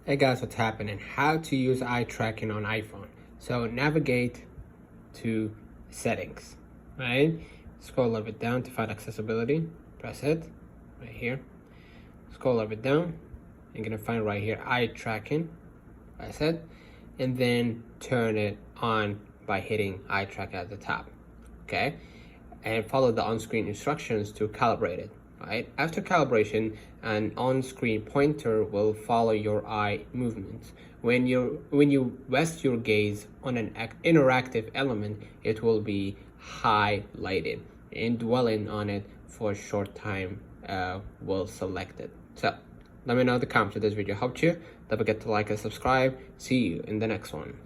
Hey guys, what's happening? How to use eye tracking on iPhone. So navigate to settings, right? Scroll a little bit down to find accessibility. Press it right here. Scroll a little bit down. You're gonna find right here eye tracking. Press it, and then turn it on by hitting eye track at the top. Okay, and follow the on-screen instructions to calibrate it. Right? After calibration, an on-screen pointer will follow your eye movements. When you rest your gaze on an interactive element, it will be highlighted, and dwelling on it for a short time will select it. So let me know in the comments if this video helped you. Don't forget to like and subscribe. See you in the next one.